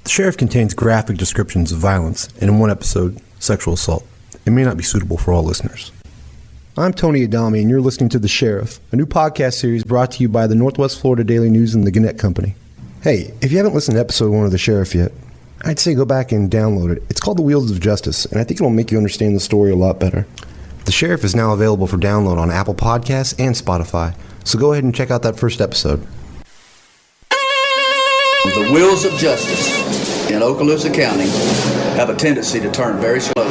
The Sheriff contains graphic descriptions of violence, and in one episode, sexual assault. It may not be suitable for all listeners. I'm Tony Adame, and you're listening to The Sheriff, a new podcast series brought to you by the Northwest Florida Daily News and the Gannett Company. Hey, if you haven't listened to episode 1 of The Sheriff yet, I'd say go back and download it. It's called The Wheels of Justice, and I think it'll make you understand the story a lot better. The Sheriff is now available for download on Apple Podcasts and Spotify, so go ahead and check out that first episode. The wheels of justice in Okaloosa County have a tendency to turn very slowly.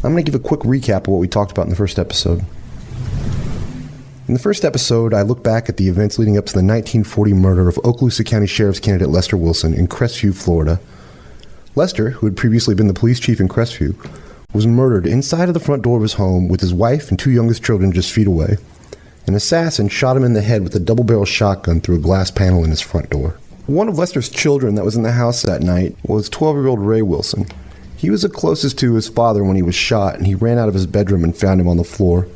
I'm going to give a quick recap of what we talked about in the first episode. In the first episode, I looked back at the events leading up to the 1940 murder of Okaloosa County Sheriff's candidate Lester Wilson in Crestview, Florida. Lester, who had previously been the police chief in Crestview, was murdered inside of the front door of his home with his wife and 2 youngest children just feet away. An assassin shot him in the head with a double-barrel shotgun through a glass panel in his front door. One of Lester's children that was in the house that night was 12-year-old Ray Wilson. He was the closest to his father when he was shot, and he ran out of his bedroom and found him on the floor.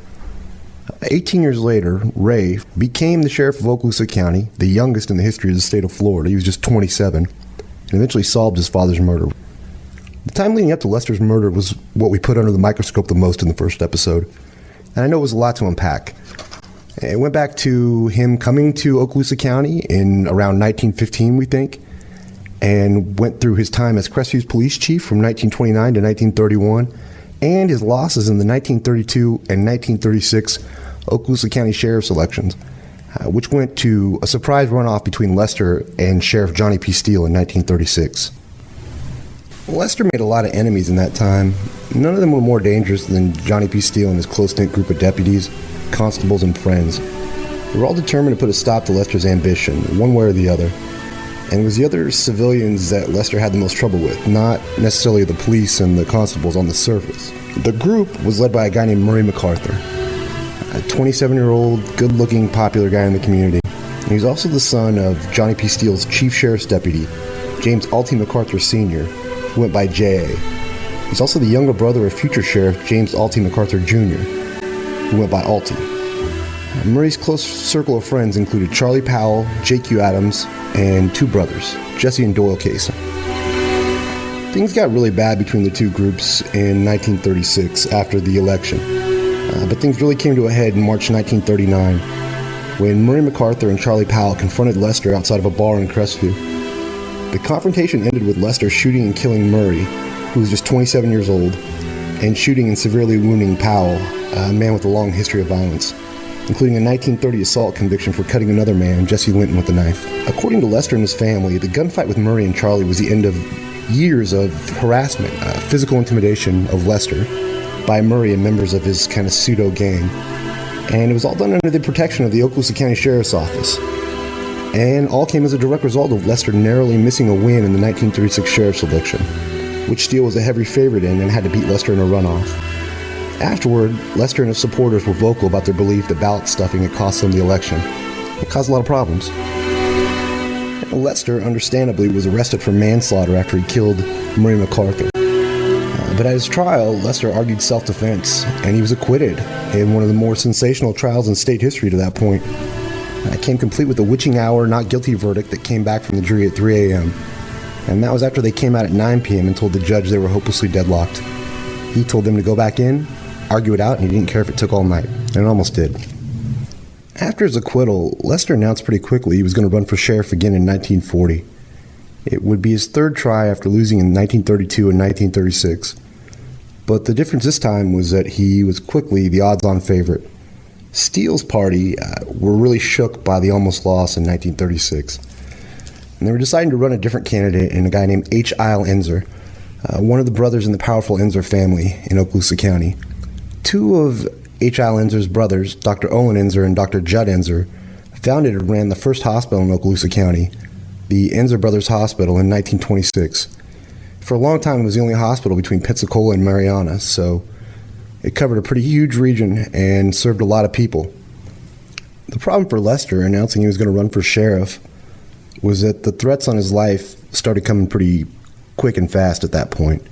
18 years later, Ray became the sheriff of Okaloosa County, the youngest in the history of the state of Florida. He was just 27, and eventually solved his father's murder. The time leading up to Lester's murder was what we put under the microscope the most in the first episode, and I know it was a lot to unpack. It went back to him coming to Okaloosa County in around 1915, we think, and went through his time as Crestview's police chief from 1929 to 1931, and his losses in the 1932 and 1936 Okaloosa County Sheriff's elections, which went to a surprise runoff between Lester and Sheriff Johnny P. Steele in 1936. Lester made a lot of enemies in that time. None of them were more dangerous than Johnny P. Steele and his close-knit group of deputies, constables, and friends. They were all determined to put a stop to Lester's ambition, one way or the other. And it was the other civilians that Lester had the most trouble with, not necessarily the police and the constables on the surface. The group was led by a guy named Murray MacArthur, a 27-year-old, good-looking, popular guy in the community. And he was also the son of Johnny P. Steele's chief sheriff's deputy, James Alty MacArthur Sr., who went by J.A. He's also the younger brother of future sheriff James Alty MacArthur Jr., who went by Alty. Murray's close circle of friends included Charlie Powell, J.Q. Adams, and 2 brothers, Jesse and Doyle Casey. Things got really bad between the 2 groups in 1936 after the election, but things really came to a head in March 1939 when Murray MacArthur and Charlie Powell confronted Lester outside of a bar in Crestview. The confrontation ended with Lester shooting and killing Murray, who was just 27 years old, and shooting and severely wounding Powell, a man with a long history of violence, including a 1930 assault conviction for cutting another man, Jesse Linton, with a knife. According to Lester and his family, the gunfight with Murray and Charlie was the end of years of harassment, physical intimidation of Lester by Murray and members of his kind of pseudo-gang. And it was all done under the protection of the Okaloosa County Sheriff's Office. And all came as a direct result of Lester narrowly missing a win in the 1936 Sheriff's election, which Steele was a heavy favorite in and had to beat Lester in a runoff. Afterward, Lester and his supporters were vocal about their belief that ballot stuffing had cost them the election. It caused a lot of problems. Lester, understandably, was arrested for manslaughter after he killed Murray MacArthur. But at his trial, Lester argued self-defense, and he was acquitted in one of the more sensational trials in state history to that point. It came complete with a witching hour, not guilty verdict that came back from the jury at 3 a.m. And that was after they came out at 9 p.m. and told the judge they were hopelessly deadlocked. He told them to go back in, argue it out, and he didn't care if it took all night. And it almost did. After his acquittal, Lester announced pretty quickly he was going to run for sheriff again in 1940. It would be his 3rd try after losing in 1932 and 1936. But the difference this time was that he was quickly the odds-on favorite. Steele's party were really shook by the almost loss in 1936. And they were deciding to run a different candidate in a guy named H. Isle Enzer, one of the brothers in the powerful Enzer family in Okaloosa County. 2 of H. Isle Enzer's brothers, Dr. Owen Enzer and Dr. Judd Enzer, founded and ran the first hospital in Okaloosa County, the Enzer Brothers Hospital, in 1926. For a long time, it was the only hospital between Pensacola and Mariana, so it covered a pretty huge region and served a lot of people. The problem for Lester announcing he was going to run for sheriff was that the threats on his life started coming pretty quick and fast at that point.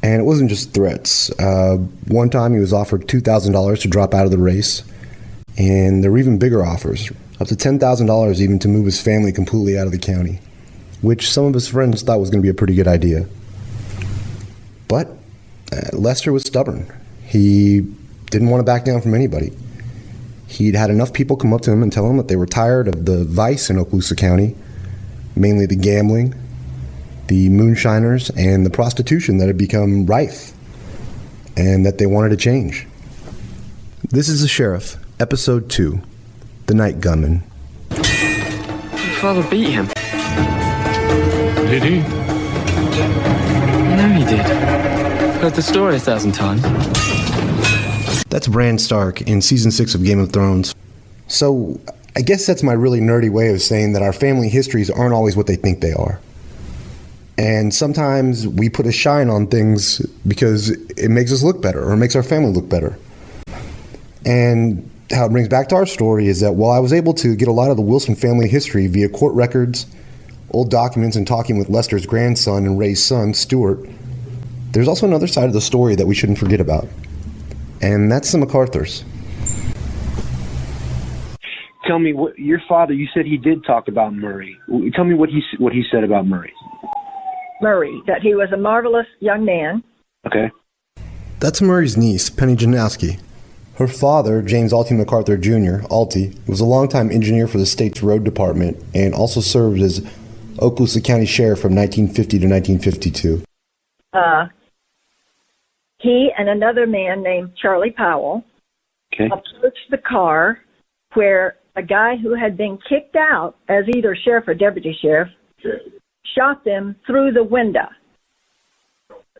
And it wasn't just threats. One time he was offered $2,000 to drop out of the race, and there were even bigger offers, up to $10,000 even to move his family completely out of the county, which some of his friends thought was going to be a pretty good idea. But Lester was stubborn. He didn't want to back down from anybody. He'd had enough people come up to him and tell him that they were tired of the vice in Okaloosa County, mainly the gambling, the moonshiners, and the prostitution that had become rife, and that they wanted to change. This is The Sheriff, Episode 2, The Night Gunman. Your father beat him. Did he? You know he did. Heard the story 1,000 times. That's Bran Stark in Season 6 of Game of Thrones. So, I guess that's my really nerdy way of saying that our family histories aren't always what they think they are. And sometimes we put a shine on things because it makes us look better or makes our family look better. And how it brings back to our story is that while I was able to get a lot of the Wilson family history via court records, old documents, and talking with Lester's grandson and Ray's son, Stuart, there's also another side of the story that we shouldn't forget about. And that's the MacArthurs. Tell me, what your father, you said he did talk about Murray. Tell me what he said about Murray. Murray, that he was a marvelous young man. Okay. That's Murray's niece, Penny Janowski. Her father, James Alty MacArthur Jr., Alty, was a longtime engineer for the state's road department and also served as Okaloosa County Sheriff from 1950 to 1952. He and another man named Charlie Powell approached the car where a guy who had been kicked out as either sheriff or deputy sheriff shot them through the window.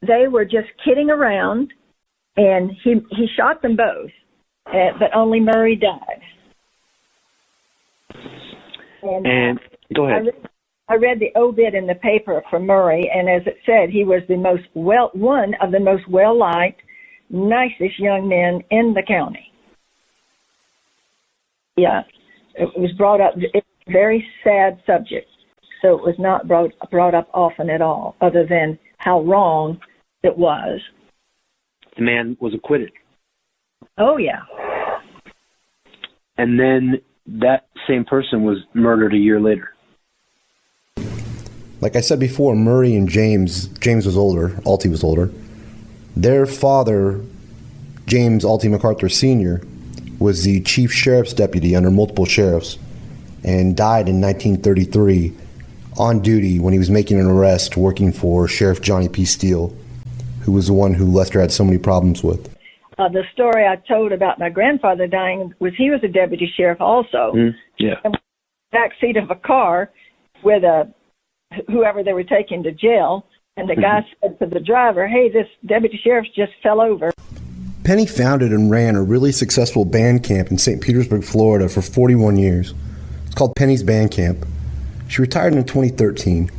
They were just kidding around, and he shot them both, but only Murray died. And go ahead. I read the obit in the paper for Murray, and as it said, he was one of the most well-liked, nicest young men in the county. Yeah, it was brought up. It's a very sad subject, so it was not brought up often at all, other than how wrong it was. The man was acquitted. Oh, yeah. And then that same person was murdered a year later. Like I said before, Murray and James was older, Alty was older. Their father, James Alty MacArthur Sr., was the chief sheriff's deputy under multiple sheriffs and died in 1933 on duty when he was making an arrest working for Sheriff Johnny P. Steele, who was the one who Lester had so many problems with. The story I told about my grandfather dying was he was a deputy sheriff also. Yeah. In the back seat of a car with whoever they were taking to jail, and the guy said to the driver, "Hey, this deputy sheriff just fell over." Penny founded and ran a really successful band camp in St. Petersburg, Florida for 41 years. It's called Penny's Band Camp. She retired in 2013.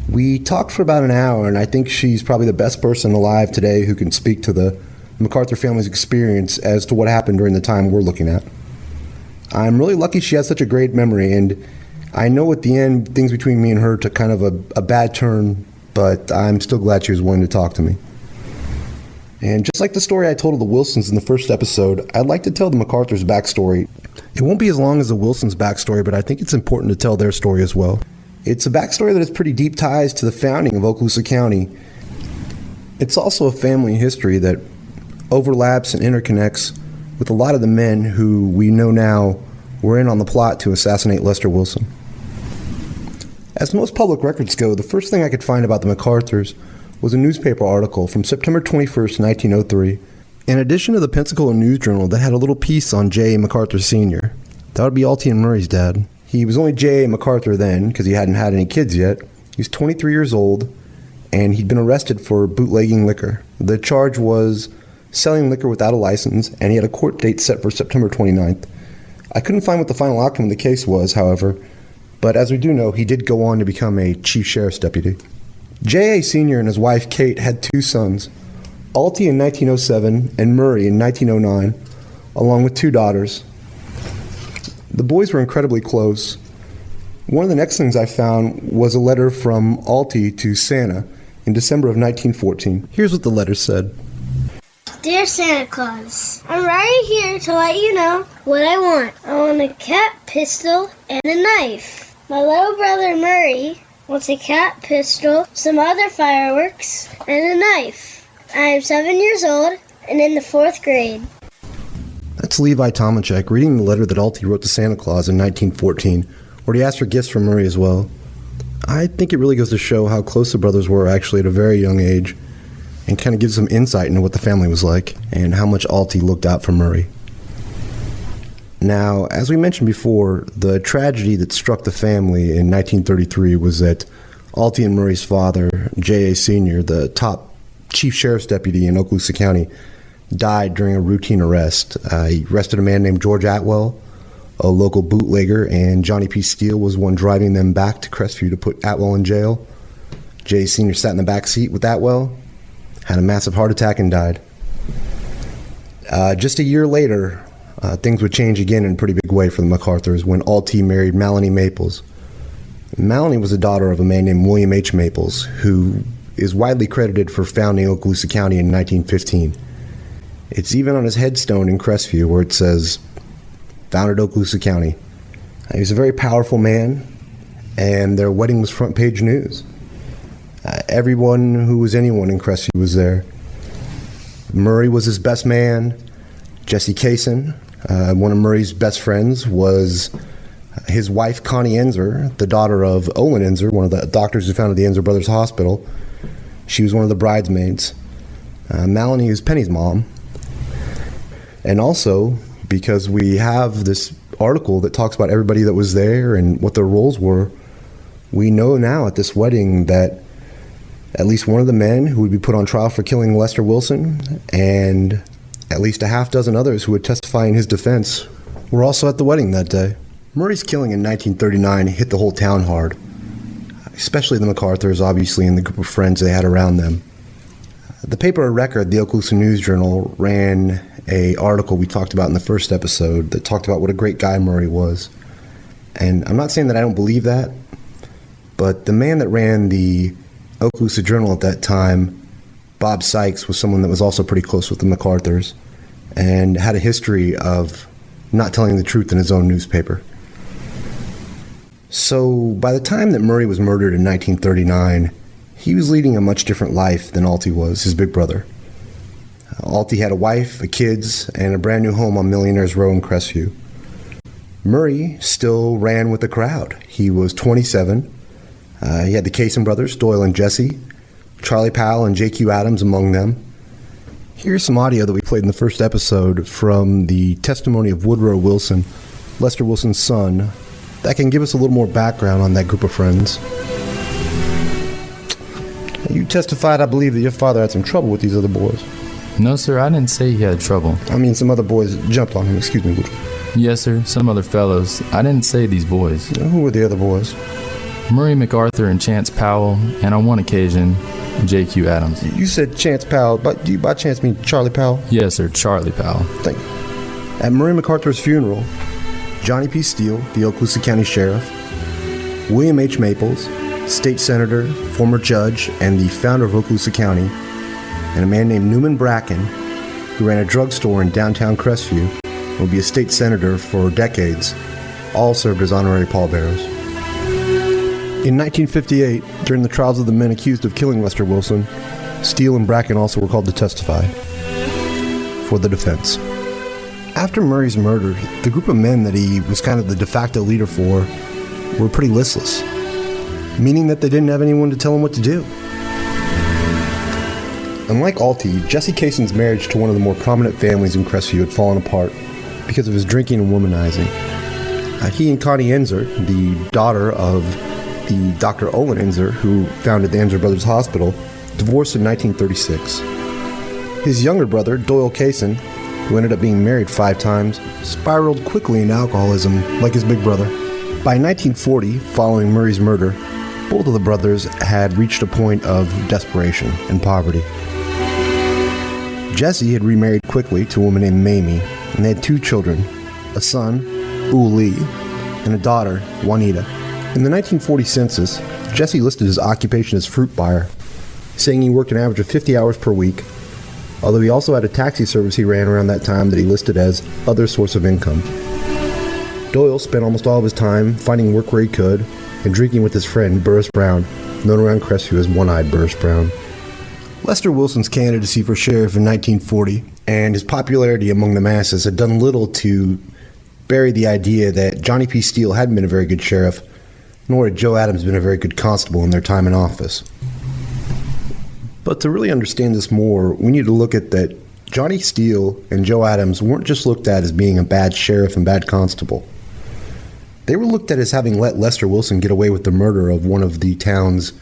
We talked for about an hour, and I think she's probably the best person alive today who can speak to the MacArthur family's experience as to what happened during the time we're looking at. I'm really lucky she has such a great memory, and I know at the end things between me and her took kind of a bad turn, but I'm still glad she was willing to talk to me. And just like the story I told of the Wilsons in the first episode, I'd like to tell the MacArthur's backstory. It won't be as long as the Wilsons' backstory, but I think it's important to tell their story as well. It's a backstory that has pretty deep ties to the founding of Okaloosa County. It's also a family history that overlaps and interconnects with a lot of the men who we know now were in on the plot to assassinate Lester Wilson. As most public records go, the first thing I could find about the MacArthurs was a newspaper article from September 21st, 1903, in addition to the Pensacola News Journal that had a little piece on J. MacArthur Sr. That would be Alty and Murray's dad. He was only J. MacArthur then, because he hadn't had any kids yet. He was 23 years old, and he'd been arrested for bootlegging liquor. The charge was selling liquor without a license, and he had a court date set for September 29th. I couldn't find what the final outcome of the case was, however, but as we do know, he did go on to become a chief sheriff's deputy. J.A. Sr. and his wife Kate had two sons, Alty in 1907 and Murray in 1909, along with two daughters. The boys were incredibly close. One of the next things I found was a letter from Alty to Santa in December of 1914. Here's what the letter said. Dear Santa Claus, I'm writing here to let you know what I want. I want a cat, pistol, and a knife. My little brother Murray wants a cat, pistol, some other fireworks, and a knife. I am 7 years old and in the 4th grade. That's Levi Tomachek reading the letter that Alty wrote to Santa Claus in 1914, where he asked for gifts from Murray as well. I think it really goes to show how close the brothers were actually at a very young age, and kind of gives some insight into what the family was like and how much Alty looked out for Murray. Now, as we mentioned before, the tragedy that struck the family in 1933 was that Alty and Murray's father, J.A. Sr., the top chief sheriff's deputy in Okaloosa County, died during a routine arrest. He arrested a man named George Atwell, a local bootlegger, and Johnny P. Steele was one driving them back to Crestview to put Atwell in jail. J.A. Sr. sat in the back seat with Atwell, had a massive heart attack, and died. Just a year later, things would change again in a pretty big way for the MacArthurs when Alty married Melanie Maples. Melanie was the daughter of a man named William H. Maples, who is widely credited for founding Okaloosa County in 1915. It's even on his headstone in Crestview where it says, "Founded Okaloosa County." He was a very powerful man, and their wedding was front page news. Everyone who was anyone in Crestview was there. Murray was his best man. Jesse Kaysen, one of Murray's best friends, was his wife, Connie Enzer, the daughter of Olin Enzer, one of the doctors who founded the Enzer Brothers Hospital. She was one of the bridesmaids. Melanie is Penny's mom. And also, because we have this article that talks about everybody that was there and what their roles were, we know now at this wedding that at least one of the men who would be put on trial for killing Lester Wilson and at least a half dozen others who would testify in his defense were also at the wedding that day. Murray's killing in 1939 hit the whole town hard, especially the MacArthurs, obviously, and the group of friends they had around them. The paper of record, the Okaloosa News Journal, ran an article we talked about in the first episode that talked about what a great guy Murray was. And I'm not saying that I don't believe that, but the man that ran the Okaloosa Journal at that time, Bob Sykes, was someone that was also pretty close with the MacArthurs and had a history of not telling the truth in his own newspaper. So by the time that Murray was murdered in 1939, he was leading a much different life than Alty was, his big brother. Alty had a wife, kids, and a brand new home on Millionaires Row in Crestview. Murray still ran with the crowd. He was 27. He had the Kaysen brothers, Doyle and Jesse, Charlie Powell and J.Q. Adams among them. Here's some audio that we played in the first episode from the testimony of Woodrow Wilson, Lester Wilson's son, that can give us a little more background on that group of friends. You testified, I believe, that your father had some trouble with these other boys. No, sir, I didn't say he had trouble. I mean, some other boys jumped on him, excuse me. Yes, sir, some other fellows. I didn't say these boys. Who were the other boys? Murray MacArthur and Chance Powell, and on one occasion, J.Q. Adams. You said Chance Powell, but do you by chance mean Charlie Powell? Yes, sir, Charlie Powell. Thank you. At Murray MacArthur's funeral, Johnny P. Steele, the Okaloosa County Sheriff, William H. Maples, State Senator, former judge, and the founder of Okaloosa County, and a man named Newman Bracken, who ran a drugstore in downtown Crestview, and would be a state senator for decades, all served as honorary pallbearers. In 1958, during the trials of the men accused of killing Lester Wilson, Steele and Bracken also were called to testify for the defense. After Murray's murder, the group of men that he was kind of the de facto leader for were pretty listless, meaning that they didn't have anyone to tell them what to do. Unlike Alty, Jesse Kaysen's marriage to one of the more prominent families in Crestview had fallen apart because of his drinking and womanizing. He and Connie Enzer, the daughter of the Dr. Olin Enzer, who founded the Enzer Brothers Hospital, divorced in 1936. His younger brother, Doyle Kaysen, who ended up being married 5 times, spiraled quickly into alcoholism like his big brother. By 1940, following Murray's murder, both of the brothers had reached a point of desperation and poverty. Jesse had remarried quickly to a woman named Mamie, and they had 2 children, a son, Uli, and a daughter, Juanita. In the 1940 census, Jesse listed his occupation as fruit buyer, saying he worked an average of 50 hours per week, although he also had a taxi service he ran around that time that he listed as other source of income. Doyle spent almost all of his time finding work where he could and drinking with his friend Burris Brown, known around Crestview as One-Eyed Burris Brown. Lester Wilson's candidacy for sheriff in 1940 and his popularity among the masses had done little to bury the idea that Johnny P. Steele hadn't been a very good sheriff, nor had Joe Adams been a very good constable in their time in office. But to really understand this more, we need to look at that Johnny Steele and Joe Adams weren't just looked at as being a bad sheriff and bad constable. They were looked at as having let Lester Wilson get away with the murder of one of the town's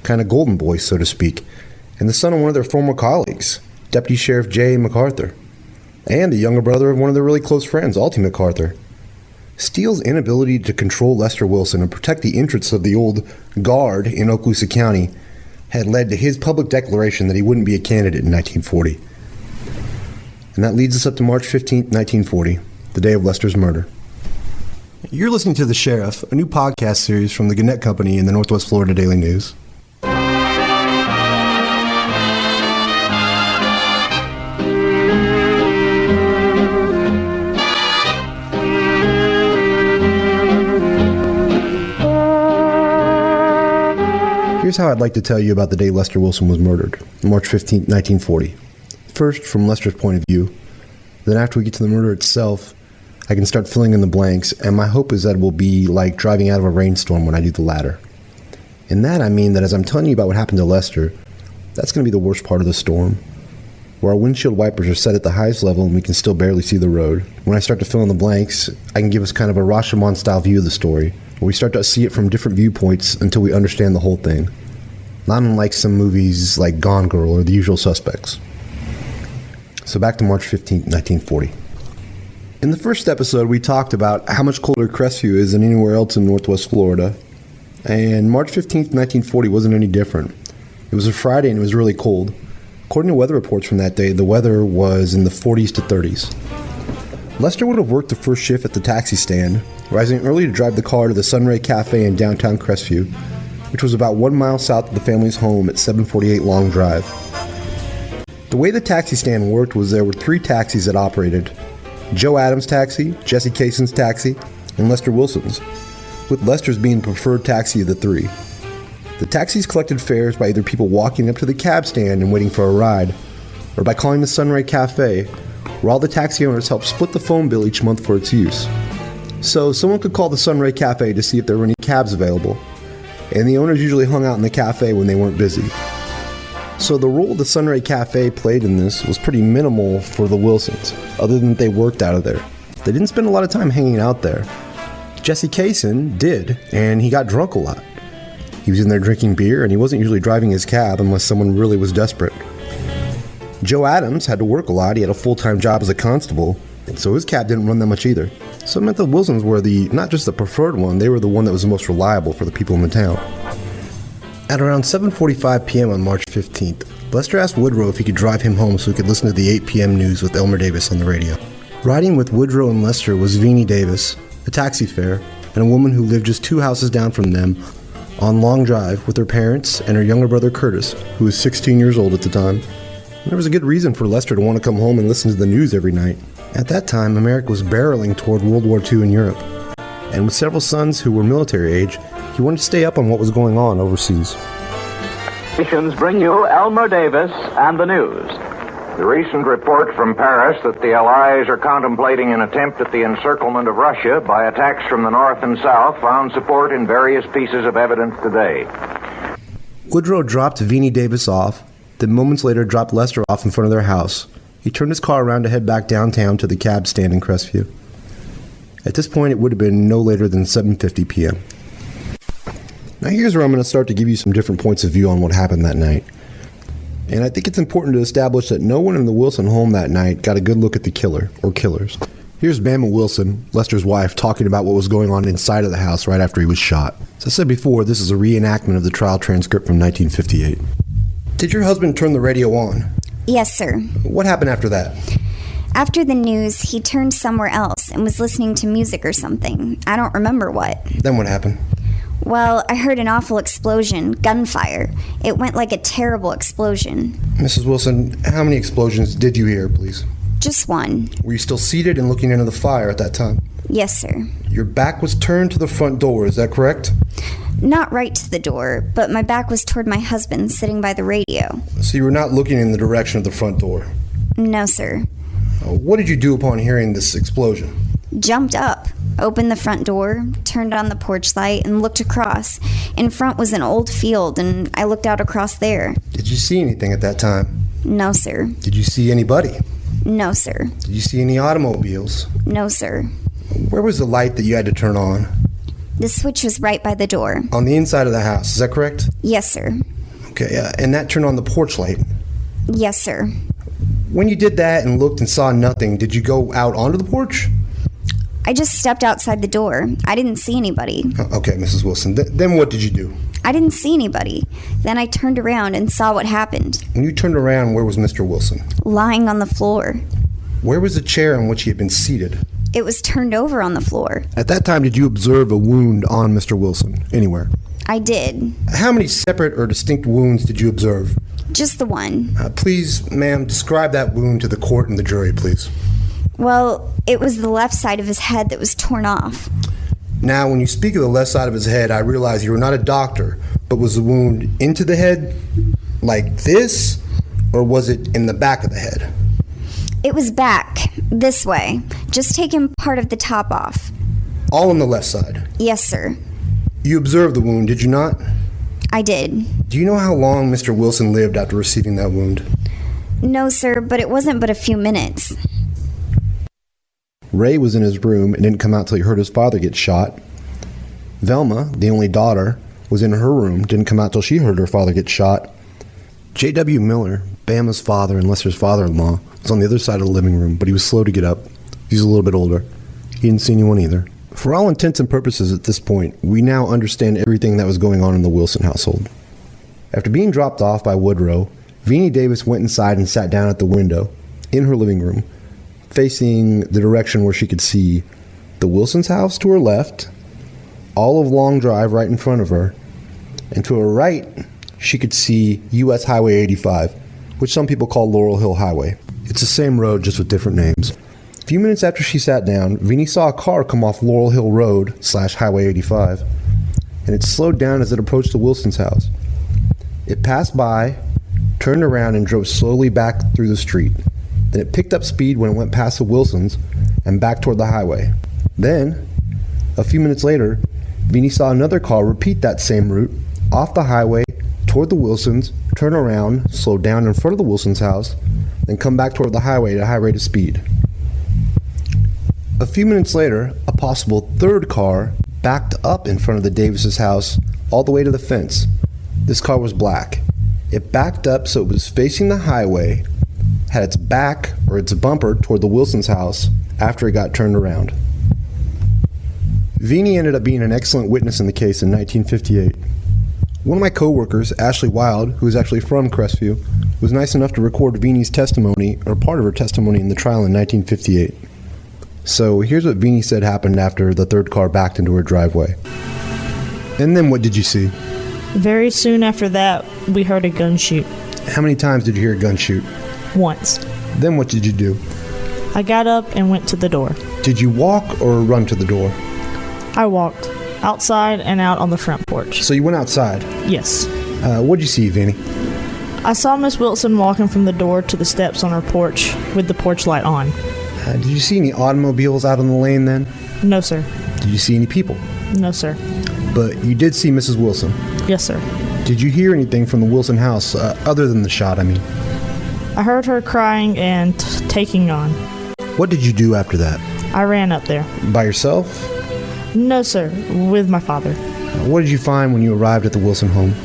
kind of golden boys, so to speak, and the son of one of their former colleagues, Deputy Sheriff J. MacArthur, and the younger brother of one of their really close friends, Alty MacArthur. Steele's inability to control Lester Wilson and protect the interests of the old guard in Okaloosa County had led to his public declaration that he wouldn't be a candidate in 1940. And that leads us up to March 15, 1940, the day of Lester's murder. You're listening to The Sheriff, a new podcast series from the Gannett Company in the Northwest Florida Daily News. Here's how I'd like to tell you about the day Lester Wilson was murdered, March 15, 1940. First, from Lester's point of view. Then after we get to the murder itself, I can start filling in the blanks, and my hope is that it will be like driving out of a rainstorm when I do the latter. In that, I mean that as I'm telling you about what happened to Lester, that's going to be the worst part of the storm, where our windshield wipers are set at the highest level and we can still barely see the road. When I start to fill in the blanks, I can give us kind of a Rashomon-style view of the story, where we start to see it from different viewpoints until we understand the whole thing. Not unlike some movies like Gone Girl or The Usual Suspects. So back to March 15, 1940. In the first episode, we talked about how much colder Crestview is than anywhere else in Northwest Florida. And March 15, 1940 wasn't any different. It was a Friday and it was really cold. According to weather reports from that day, the weather was in the 40s to 30s. Lester would have worked the first shift at the taxi stand, rising early to drive the car to the Sunray Cafe in downtown Crestview, which was about 1 mile south of the family's home at 748 Long Drive. The way the taxi stand worked was there were 3 taxis that operated: Joe Adams' taxi, Jesse Casen's taxi, and Lester Wilson's, with Lester's being the preferred taxi of the 3. The taxis collected fares by either people walking up to the cab stand and waiting for a ride, or by calling the Sunray Cafe, where all the taxi owners helped split the phone bill each month for its use. So someone could call the Sunray Cafe to see if there were any cabs available, and the owners usually hung out in the cafe when they weren't busy. So the role the Sunray Cafe played in this was pretty minimal for the Wilsons, other than that they worked out of there. They didn't spend a lot of time hanging out there. Jesse Casen did, and he got drunk a lot. He was in there drinking beer, and he wasn't usually driving his cab unless someone really was desperate. Joe Adams had to work a lot. He had a full-time job as a constable, and so his cab didn't run that much either. So it meant the Wilsons were not just the preferred one, they were the one that was the most reliable for the people in the town. At around 7:45 p.m. on March 15th, Lester asked Woodrow if he could drive him home so he could listen to the 8 p.m. news with Elmer Davis on the radio. Riding with Woodrow and Lester was Veenie Davis, a taxi fare, and a woman who lived just 2 houses down from them on Long Drive with her parents and her younger brother Curtis, who was 16 years old at the time. And there was a good reason for Lester to want to come home and listen to the news every night. At that time, America was barreling toward World War II in Europe, and with several sons who were military age, he wanted to stay up on what was going on overseas. Nations bring you Elmer Davis and the news. The recent report from Paris that the Allies are contemplating an attempt at the encirclement of Russia by attacks from the north and south found support in various pieces of evidence today. Woodrow dropped Veenie Davis off, then moments later dropped Lester off in front of their house. He turned his car around to head back downtown to the cab stand in Crestview. At this point, it would have been no later than 7:50 p.m. Now here's where I'm going to start to give you some different points of view on what happened that night. And I think it's important to establish that no one in the Wilson home that night got a good look at the killer, or killers. Here's Bama Wilson, Lester's wife, talking about what was going on inside of the house right after he was shot. As I said before, this is a reenactment of the trial transcript from 1958. Did your husband turn the radio on? Yes, sir. What happened after that? After the news, he turned somewhere else and was listening to music or something. I don't remember what. Then what happened? Well, I heard an awful explosion, gunfire. It went like a terrible explosion. Mrs. Wilson, how many explosions did you hear, please? Just one. Were you still seated and looking into the fire at that time? Yes, sir. Your back was turned to the front door, is that correct? Not right to the door, but my back was toward my husband sitting by the radio. So you were not looking in the direction of the front door? No, sir. What did you do upon hearing this explosion? Jumped up, opened the front door, turned on the porch light, and looked across. In front was an old field, and I looked out across there. Did you see anything at that time? No, sir. Did you see anybody? No, sir. Did you see any automobiles? No, sir. Where was the light that you had to turn on? The switch was right by the door. On the inside of the house, is that correct? Yes, sir. Okay, and that turned on the porch light? Yes, sir. When you did that and looked and saw nothing, did you go out onto the porch? I just stepped outside the door. I didn't see anybody. Okay, Mrs. Wilson. Then what did you do? I didn't see anybody. Then I turned around and saw what happened. When you turned around, where was Mr. Wilson? Lying on the floor. Where was the chair on which he had been seated? It was turned over on the floor. At that time, did you observe a wound on Mr. Wilson anywhere? I did. How many separate or distinct wounds did you observe? Just the one. Please, ma'am, describe that wound to the court and the jury, please. Well, it was the left side of his head that was torn off. Now, when you speak of the left side of his head, I realize you were not a doctor, but was the wound into the head like this, or was it in the back of the head? It was back, this way, just taking part of the top off. All on the left side? Yes, sir. You observed the wound, did you not? I did. Do you know how long Mr. Wilson lived after receiving that wound? No, sir, but it wasn't but a few minutes. Ray was in his room and didn't come out till he heard his father get shot. Velma, the only daughter, was in her room, didn't come out till she heard her father get shot. J.W. Miller, Bama's father and Lester's father-in-law, was on the other side of the living room, but he was slow to get up. He was a little bit older. He didn't see anyone either. For all intents and purposes at this point, we now understand everything that was going on in the Wilson household. After being dropped off by Woodrow, Venie Davis went inside and sat down at the window in her living room, facing the direction where she could see the Wilson's house to her left, all of Long Drive right in front of her, and to her right, she could see U.S. Highway 85, which some people call Laurel Hill Highway. It's the same road, just with different names. A few minutes after she sat down, Venie saw a car come off Laurel Hill Road / Highway 85, and it slowed down as it approached the Wilson's house. It passed by, turned around, and drove slowly back through the street. Then it picked up speed when it went past the Wilsons and back toward the highway. Then, a few minutes later, Venie saw another car repeat that same route, off the highway, toward the Wilsons, turn around, slow down in front of the Wilsons' house, then come back toward the highway at a high rate of speed. A few minutes later, a possible third car backed up in front of the Davis' house all the way to the fence. This car was black. It backed up so it was facing the highway, had its back or its bumper toward the Wilsons' house after it got turned around. Venie ended up being an excellent witness in the case in 1958. One of my co-workers, Ashley Wild, who is actually from Crestview, was nice enough to record Venie's testimony, or part of her testimony, in the trial in 1958. So here's what Venie said happened after the third car backed into her driveway. And then what did you see? Very soon after that, we heard a gun shoot. How many times did you hear a gun shoot? Once. Then what did you do? I got up and went to the door. Did you walk or run to the door? I walked. Outside and out on the front porch. So you went outside? Yes. What'd you see, Vinny? I saw Miss Wilson walking from the door to the steps on her porch with the porch light on. Did you see any automobiles out on the lane then? No, sir. Did you see any people? No, sir. But you did see Mrs. Wilson? Yes, sir. Did you hear anything from the Wilson house, other than the shot, I mean? I heard her crying and taking on. What did you do after that? I ran up there. By yourself? No, sir. With my father. What did you find when you arrived at the Wilson home?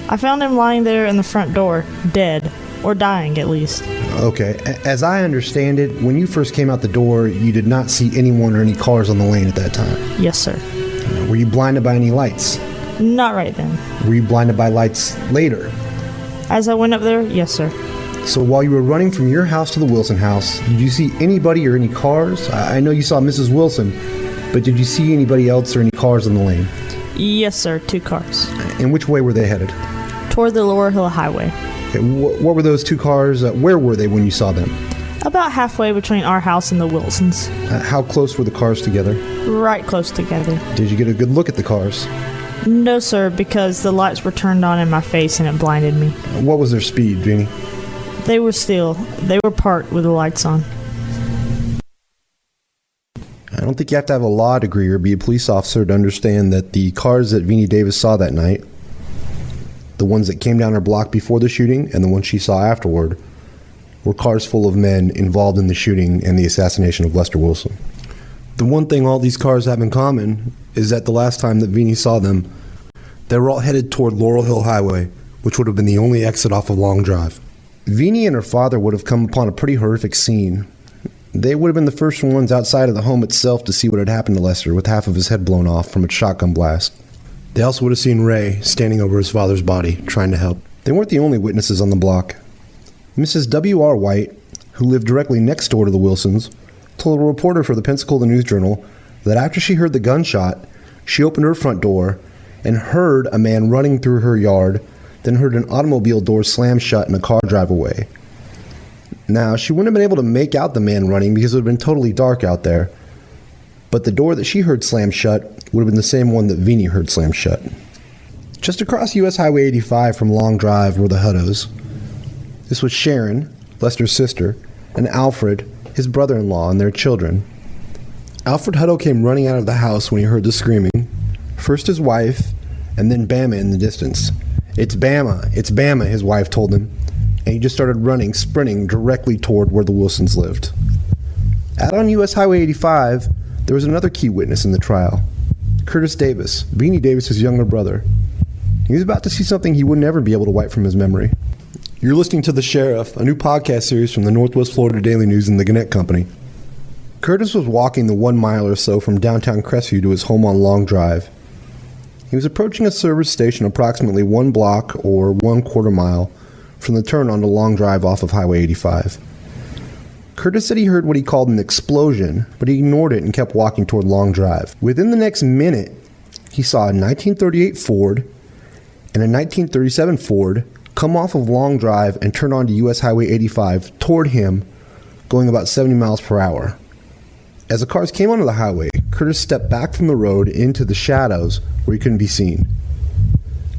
I found him lying there in the front door, dead. Or dying, at least. Okay. As I understand it, when you first came out the door, you did not see anyone or any cars on the lane at that time? Yes, sir. Were you blinded by any lights? Not right then. Were you blinded by lights later? As I went up there, yes, sir. So while you were running from your house to the Wilson house, did you see anybody or any cars? I know you saw Mrs. Wilson, but did you see anybody else or any cars on the lane? Yes, sir. 2 cars. And which way were they headed? Toward the Laurel Hill Highway. Okay, what were those 2 cars? Where were they when you saw them? About halfway between our house and the Wilsons. How close were the cars together? Right close together. Did you get a good look at the cars? No, sir, because the lights were turned on in my face and it blinded me. What was their speed, Jeannie? They were still. They were parked with the lights on. I don't think you have to have a law degree or be a police officer to understand that the cars that Vinnie Davis saw that night, the ones that came down her block before the shooting and the ones she saw afterward, were cars full of men involved in the shooting and the assassination of Lester Wilson. The one thing all these cars have in common is that the last time that Vinnie saw them, they were all headed toward Laurel Hill Highway, which would have been the only exit off of Long Drive. Vinnie and her father would have come upon a pretty horrific scene. They would have been the first ones outside of the home itself to see what had happened to Lester with half of his head blown off from a shotgun blast. They also would have seen Ray standing over his father's body, trying to help. They weren't the only witnesses on the block. Mrs. W.R. White, who lived directly next door to the Wilsons, told a reporter for the Pensacola News-Journal that after she heard the gunshot, she opened her front door and heard a man running through her yard, then heard an automobile door slam shut and a car drive away. Now, she wouldn't have been able to make out the man running because it would have been totally dark out there, but the door that she heard slam shut would have been the same one that Vinnie heard slam shut. Just across U.S. Highway 85 from Long Drive were the Huttos. This was Sharon, Lester's sister, and Alfred, his brother-in-law, and their children. Alfred Hutto came running out of the house when he heard the screaming. First his wife, and then Bama in the distance. It's Bama, his wife told him, and he just started running, sprinting directly toward where the Wilsons lived. Out on U.S. Highway 85, there was another key witness in the trial, Curtis Davis, Vinnie Davis's younger brother. He was about to see something he would never be able to wipe from his memory. You're listening to The Sheriff, a new podcast series from the Northwest Florida Daily News and the Gannett Company. Curtis was walking the 1 mile or so from downtown Crestview to his home on Long Drive. He was approaching a service station approximately 1 block or 1/4 mile from the turn onto Long Drive off of Highway 85. Curtis said he heard what he called an explosion, but he ignored it and kept walking toward Long Drive. Within the next minute, he saw a 1938 Ford and a 1937 Ford come off of Long Drive and turn onto U.S. Highway 85 toward him, going about 70 miles per hour. As the cars came onto the highway, Curtis stepped back from the road into the shadows where he couldn't be seen.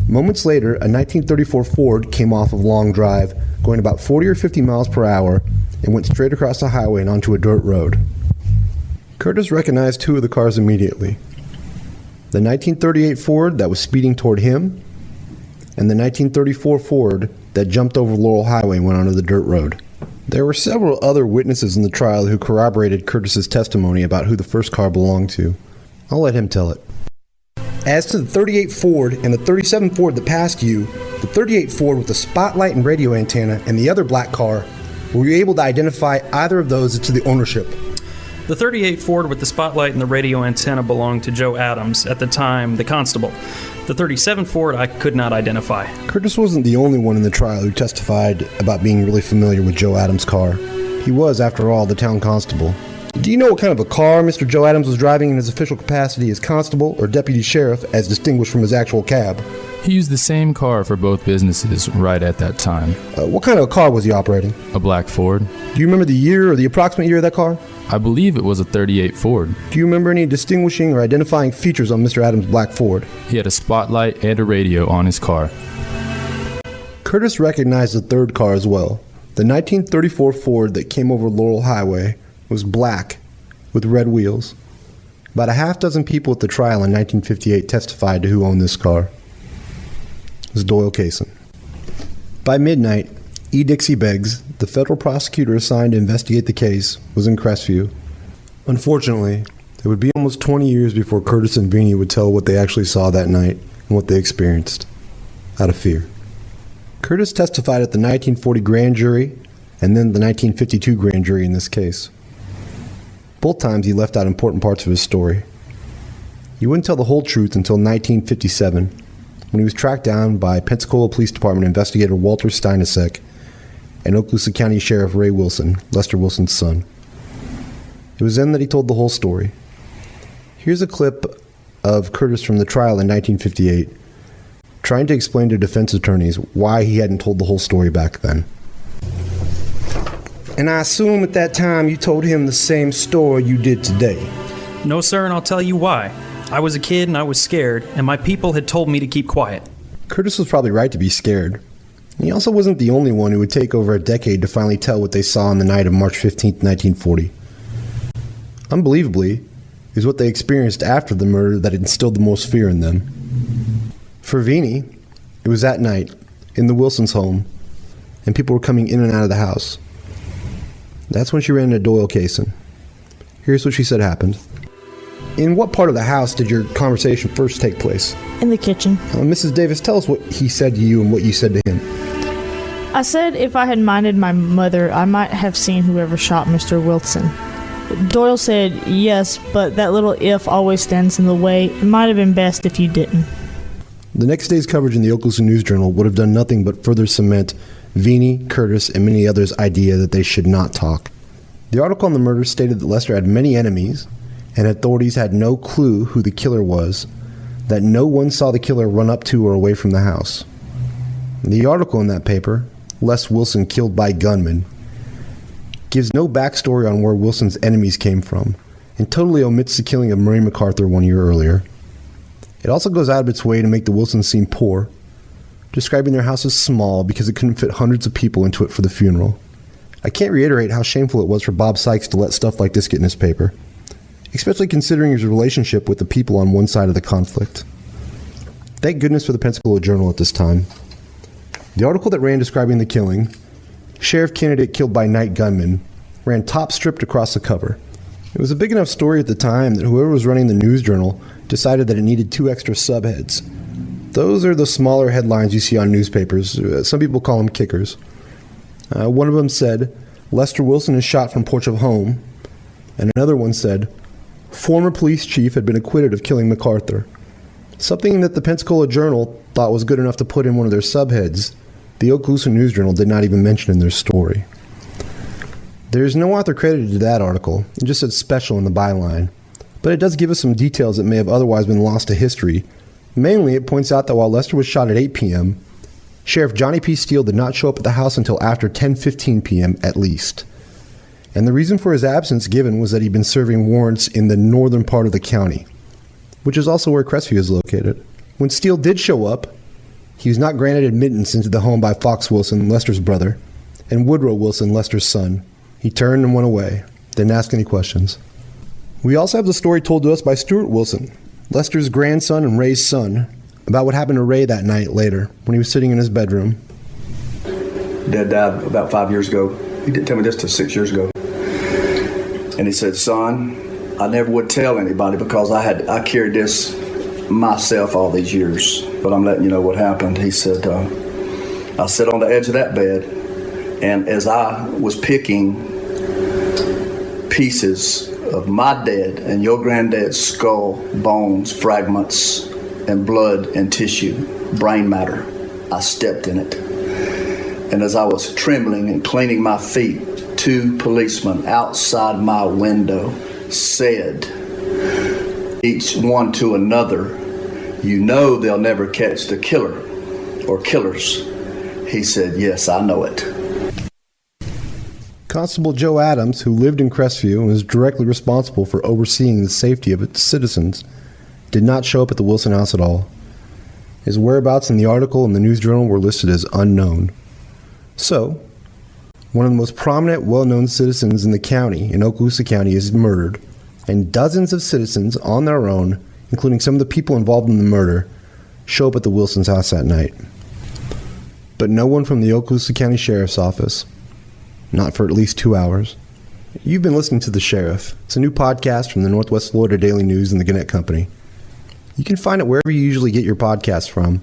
Moments later, a 1934 Ford came off of Long Drive, going about 40 or 50 miles per hour, and went straight across the highway and onto a dirt road. Curtis recognized 2 of the cars immediately. The 1938 Ford that was speeding toward him, and the 1934 Ford that jumped over Laurel Highway and went onto the dirt road. There were several other witnesses in the trial who corroborated Curtis's testimony about who the first car belonged to. I'll let him tell it. As to the 38 Ford and the 37 Ford that passed you, the 38 Ford with the spotlight and radio antenna and the other black car, were you able to identify either of those as to the ownership? The 38 Ford with the spotlight and the radio antenna belonged to Joe Adams, at the time the constable. The 37 Ford I could not identify. Curtis wasn't the only one in the trial who testified about being really familiar with Joe Adams' car. He was, after all, the town constable. Do you know what kind of a car Mr. Joe Adams was driving in his official capacity as constable or deputy sheriff, as distinguished from his actual cab? He used the same car for both businesses right at that time. What kind of a car was he operating? A black Ford. Do you remember the year or the approximate year of that car? I believe it was a 38 Ford. Do you remember any distinguishing or identifying features on Mr. Adams' black Ford? He had a spotlight and a radio on his car. Curtis recognized the third car as well. The 1934 Ford that came over Laurel Highway was black with red wheels. About a half dozen people at the trial in 1958 testified to who owned this car. It was Doyle Cason. By midnight, E. Dixie Beggs, the federal prosecutor assigned to investigate the case, was in Crestview. Unfortunately, it would be almost 20 years before Curtis and Vinnie would tell what they actually saw that night and what they experienced, out of fear. Curtis testified at the 1940 grand jury and then the 1952 grand jury in this case. Both times he left out important parts of his story. He wouldn't tell the whole truth until 1957, when he was tracked down by Pensacola Police Department investigator Walter Steinasek and Okaloosa County Sheriff Ray Wilson, Lester Wilson's son. It was then that he told the whole story. Here's a clip of Curtis from the trial in 1958, trying to explain to defense attorneys why he hadn't told the whole story back then. And I assume at that time you told him the same story you did today. No, sir, and I'll tell you why. I was a kid and I was scared, and my people had told me to keep quiet. Curtis was probably right to be scared. He also wasn't the only one who would take over a decade to finally tell what they saw on the night of March 15, 1940. Unbelievably, it was what they experienced after the murder that instilled the most fear in them. For Vini, it was that night, in the Wilsons' home, and people were coming in and out of the house. That's when she ran into Doyle Kaysen. Here's what she said happened. In what part of the house did your conversation first take place? In the kitchen. Mrs. Davis, tell us what he said to you and what you said to him. I said if I had minded my mother, I might have seen whoever shot Mr. Wilson. Doyle said yes, but that little if always stands in the way. It might have been best if you didn't. The next day's coverage in the Okaloosa News-Journal would have done nothing but further cement Vini, Curtis, and many others' idea that they should not talk. The article on the murder stated that Lester had many enemies, and authorities had no clue who the killer was, that no one saw the killer run up to or away from the house. The article in that paper, Les Wilson Killed by Gunman, gives no backstory on where Wilson's enemies came from, and totally omits the killing of Murray MacArthur 1 year earlier. It also goes out of its way to make the Wilsons seem poor, describing their house as small because it couldn't fit hundreds of people into it for the funeral. I can't reiterate how shameful it was for Bob Sykes to let stuff like this get in his paper, especially considering his relationship with the people on one side of the conflict. Thank goodness for the Pensacola Journal at this time. The article that ran describing the killing, Sheriff Candidate Killed by Night Gunman, ran top stripped across the cover. It was a big enough story at the time that whoever was running the News-Journal decided that it needed 2 extra subheads. Those are the smaller headlines you see on newspapers. Some people call them kickers. One of them said, Lester Wilson is shot from porch of home. And another one said, former police chief had been acquitted of killing MacArthur. Something that the Pensacola Journal thought was good enough to put in one of their subheads. The Okaloosa News-Journal did not even mention in their story. There's no author credited to that article. It just said special in the byline. But it does give us some details that may have otherwise been lost to history. Mainly, it points out that while Lester was shot at 8 p.m., Sheriff Johnny P. Steele did not show up at the house until after 10:15 p.m. at least. And the reason for his absence given was that he'd been serving warrants in the northern part of the county, which is also where Crestview is located. When Steele did show up, he was not granted admittance into the home by Fox Wilson, Lester's brother, and Woodrow Wilson, Lester's son. He turned and went away, didn't ask any questions. We also have the story told to us by Stuart Wilson, Lester's grandson and Ray's son, about what happened to Ray that night later when he was sitting in his bedroom. Dad died about 5 years ago. He didn't tell me this till 6 years ago. And he said, son, I never would tell anybody because I carried this myself all these years, but I'm letting you know what happened. He said, I sat on the edge of that bed, and as I was picking pieces of my dad and your granddad's skull, bones, fragments, and blood and tissue, brain matter, I stepped in it. And as I was trembling and cleaning my feet, 2 policemen outside my window said, each one to another, you know they'll never catch the killer or killers. He said, yes, I know it. Constable Joe Adams, who lived in Crestview and was directly responsible for overseeing the safety of its citizens, did not show up at the Wilson house at all. His whereabouts in the article in the News-Journal were listed as unknown. So, one of the most prominent, well-known citizens in the county, in Okaloosa County, is murdered, and dozens of citizens on their own, including some of the people involved in the murder, show up at the Wilsons' house that night. But no one from the Okaloosa County Sheriff's Office. Not for at least 2 hours. You've been listening to The Sheriff. It's a new podcast from the Northwest Florida Daily News and the Gannett Company. You can find it wherever you usually get your podcasts from.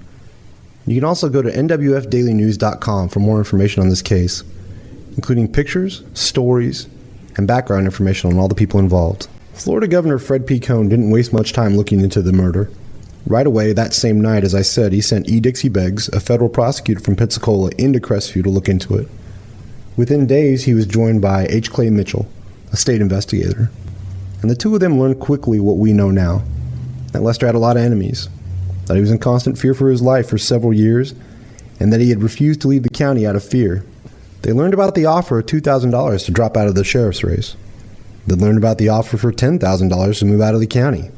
You can also go to nwfdailynews.com for more information on this case, including pictures, stories, and background information on all the people involved. Florida Governor Fred P. Cohn didn't waste much time looking into the murder. Right away, that same night, as I said, he sent E. Dixie Beggs, a federal prosecutor from Pensacola, into Crestview to look into it. Within days, he was joined by H. Clay Mitchell, a state investigator. And the two of them learned quickly what we know now. that Lester had a lot of enemies, that he was in constant fear for his life for several years, and that he had refused to leave the county out of fear. They learned about the offer of $2,000 to drop out of the sheriff's race. They learned about the offer for $10,000 to move out of the county.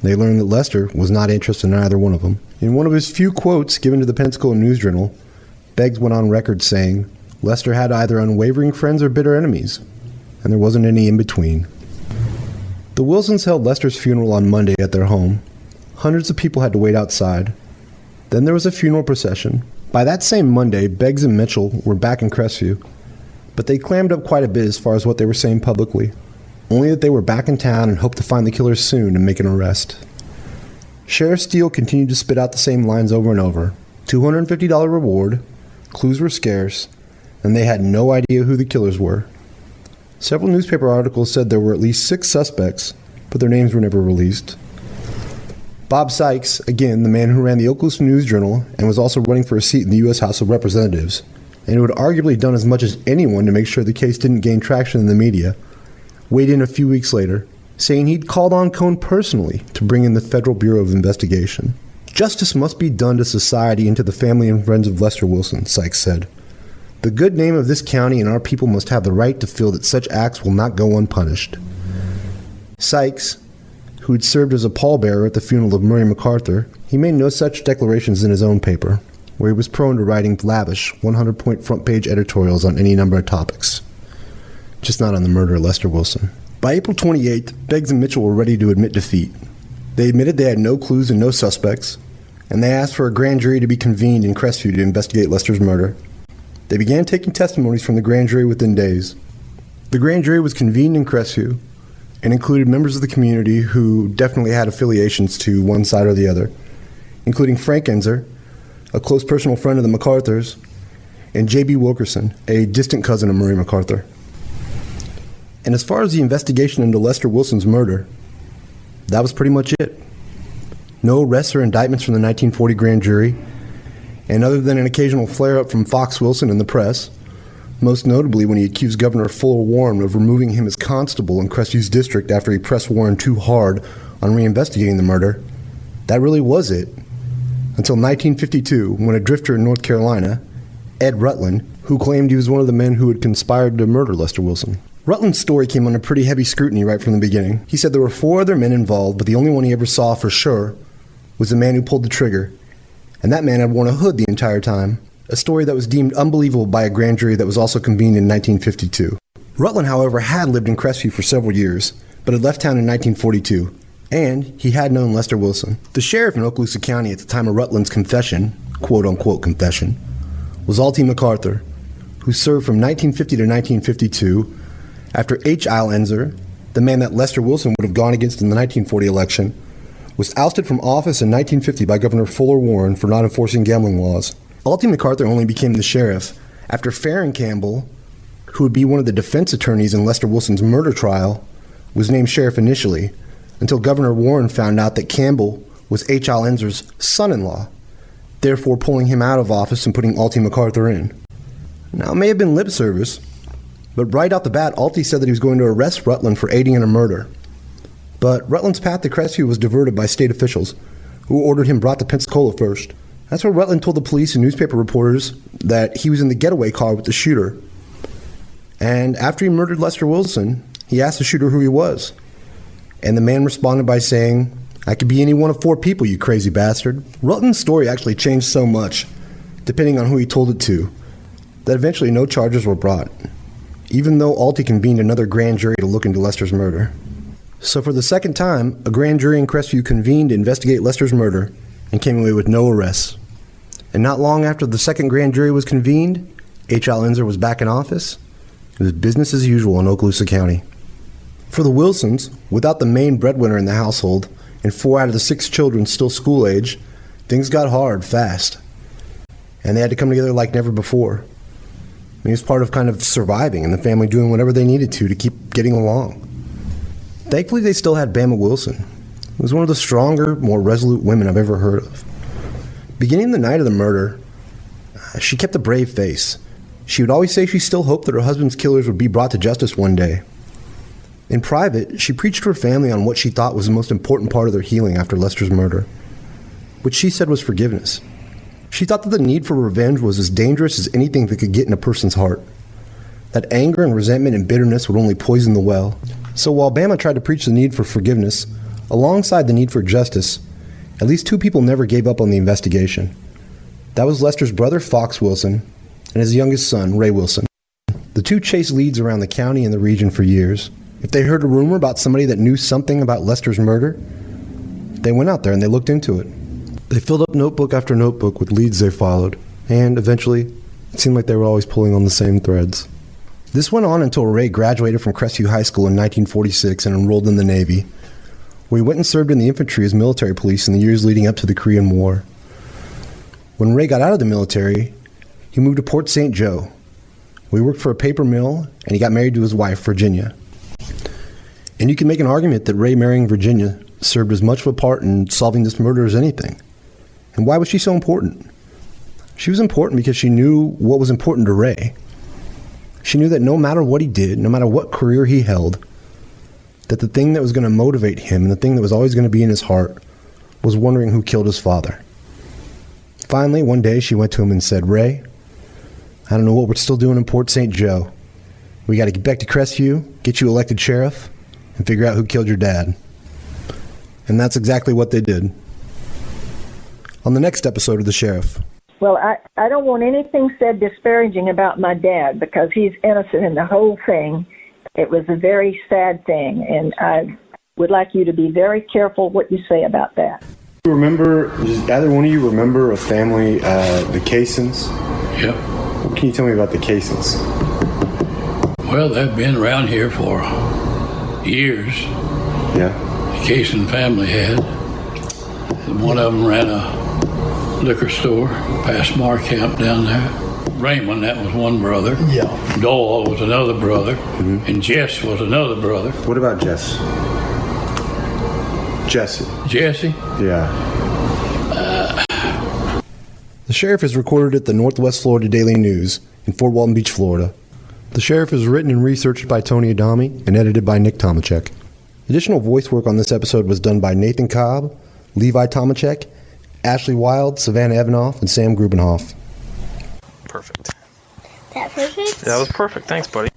They learned that Lester was not interested in either one of them. In one of his few quotes given to the Pensacola News-Journal, Beggs went on record saying, Lester had either unwavering friends or bitter enemies, and there wasn't any in between. The Wilsons held Lester's funeral on Monday at their home. Hundreds of people had to wait outside. Then there was a funeral procession. By that same Monday, Beggs and Mitchell were back in Crestview, but they clammed up quite a bit as far as what they were saying publicly, only that they were back in town and hoped to find the killers soon and make an arrest. Sheriff Steele continued to spit out the same lines over and over. $250 reward, clues were scarce, and they had no idea who the killers were. Several newspaper articles said there were at least 6 suspects, but their names were never released. Bob Sykes, again the man who ran the Okaloosa News-Journal and was also running for a seat in the U.S. House of Representatives, and who had arguably done as much as anyone to make sure the case didn't gain traction in the media, weighed in a few weeks later, saying he'd called on Cohn personally to bring in the Federal Bureau of Investigation. Justice must be done to society and to the family and friends of Lester Wilson, Sykes said. The good name of this county and our people must have the right to feel that such acts will not go unpunished. Sykes, who had served as a pallbearer at the funeral of Murray MacArthur, he made no such declarations in his own paper, where he was prone to writing lavish 100-point front-page editorials on any number of topics. Just not on the murder of Lester Wilson. By April 28th, Beggs and Mitchell were ready to admit defeat. They admitted they had no clues and no suspects, and they asked for a grand jury to be convened in Crestview to investigate Lester's murder. They began taking testimonies from the grand jury within days. The grand jury was convened in Crestview and included members of the community who definitely had affiliations to one side or the other, including Frank Enzer, a close personal friend of the MacArthurs, and J.B. Wilkerson, a distant cousin of Murray MacArthur. And as far as the investigation into Lester Wilson's murder, that was pretty much it. No arrests or indictments from the 1940 grand jury, and other than an occasional flare-up from Fox Wilson in the press, most notably when he accused Governor Fuller Warren of removing him as constable in Crestview's district after he pressed Warren too hard on reinvestigating the murder, that really was it. Until 1952, when a drifter in North Carolina, Ed Rutland, who claimed he was one of the men who had conspired to murder Lester Wilson. Rutland's story came under pretty heavy scrutiny right from the beginning. He said there were 4 other men involved, but the only one he ever saw for sure was the man who pulled the trigger, and that man had worn a hood the entire time. A story that was deemed unbelievable by a grand jury that was also convened in 1952. Rutland, however, had lived in Crestview for several years, but had left town in 1942, and he had known Lester Wilson. The sheriff in Okaloosa County at the time of Rutland's confession, quote-unquote confession, was Alty MacArthur, who served from 1950 to 1952 after H. Isle Enzer, the man that Lester Wilson would have gone against in the 1940 election, was ousted from office in 1950 by Governor Fuller Warren for not enforcing gambling laws. Alty MacArthur only became the sheriff after Farron Campbell, who would be one of the defense attorneys in Lester Wilson's murder trial, was named sheriff initially, until Governor Warren found out that Campbell was H. Isle Enzer's son-in-law, therefore pulling him out of office and putting Alty MacArthur in. Now, it may have been lip service, but right off the bat, Alty said that he was going to arrest Rutland for aiding in a murder. But Rutland's path to Crestview was diverted by state officials, who ordered him brought to Pensacola first. That's where Rutland told the police and newspaper reporters that he was in the getaway car with the shooter. And after he murdered Lester Wilson, he asked the shooter who he was. And the man responded by saying, "I could be any one of 4 people, you crazy bastard." Rutland's story actually changed so much, depending on who he told it to, that eventually no charges were brought, even though Alty convened another grand jury to look into Lester's murder. So for the second time, a grand jury in Crestview convened to investigate Lester's murder and came away with no arrests. And not long after the second grand jury was convened, H. Isle Enzer was back in office. It was business as usual in Okaloosa County. For the Wilsons, without the main breadwinner in the household and 4 out of the 6 children still school age, things got hard fast. And they had to come together like never before. It was part of kind of surviving and the family doing whatever they needed to keep getting along. Thankfully, they still had Bama Wilson, who was one of the stronger, more resolute women I've ever heard of. Beginning the night of the murder, she kept a brave face. She would always say she still hoped that her husband's killers would be brought to justice one day. In private, she preached to her family on what she thought was the most important part of their healing after Lester's murder, which she said was forgiveness. She thought that the need for revenge was as dangerous as anything that could get in a person's heart. That anger and resentment and bitterness would only poison the well. So while Bama tried to preach the need for forgiveness, alongside the need for justice, at least two people never gave up on the investigation. That was Lester's brother, Fox Wilson, and his youngest son, Ray Wilson. The two chased leads around the county and the region for years. If they heard a rumor about somebody that knew something about Lester's murder, they went out there and they looked into it. They filled up notebook after notebook with leads they followed, and eventually, it seemed like they were always pulling on the same threads. This went on until Ray graduated from Crestview High School in 1946 and enrolled in the Navy, where he went and served in the infantry as military police in the years leading up to the Korean War. When Ray got out of the military, he moved to Port St. Joe, where he worked for a paper mill, and he got married to his wife, Virginia. And you can make an argument that Ray marrying Virginia served as much of a part in solving this murder as anything. And why was she so important? She was important because she knew what was important to Ray. She knew that no matter what he did, no matter what career he held, that the thing that was going to motivate him and the thing that was always going to be in his heart was wondering who killed his father. Finally, one day she went to him and said, "Ray, I don't know what we're still doing in Port St. Joe. We got to get back to Crestview, get you elected sheriff, and figure out who killed your dad." And that's exactly what they did. On the next episode of The Sheriff. Well, I don't want anything said disparaging about my dad because he's innocent in the whole thing. It was a very sad thing, and I would like you to be very careful what you say about that. Does either one of you remember a family, the Caissons? Yep. What can you tell me about the Caissons? Well, they've been around here for years. Yeah. The Caisson family had. One of them ran a liquor store past Marcamp down there. Raymond, that was one brother. Yeah. Doyle was another brother. Mm-hmm. And Jess was another brother. What about Jess? Jesse? Yeah. The Sheriff is recorded at the Northwest Florida Daily News in Fort Walton Beach, Florida. The Sheriff is written and researched by Tony Adame and edited by Nick Tomachek. Additional voice work on this episode was done by Nathan Cobb, Levi Tomachek, Ashley Wild, Savannah Evanoff, and Sam Grubenhoff. Perfect. That perfect? That was perfect. Thanks, buddy.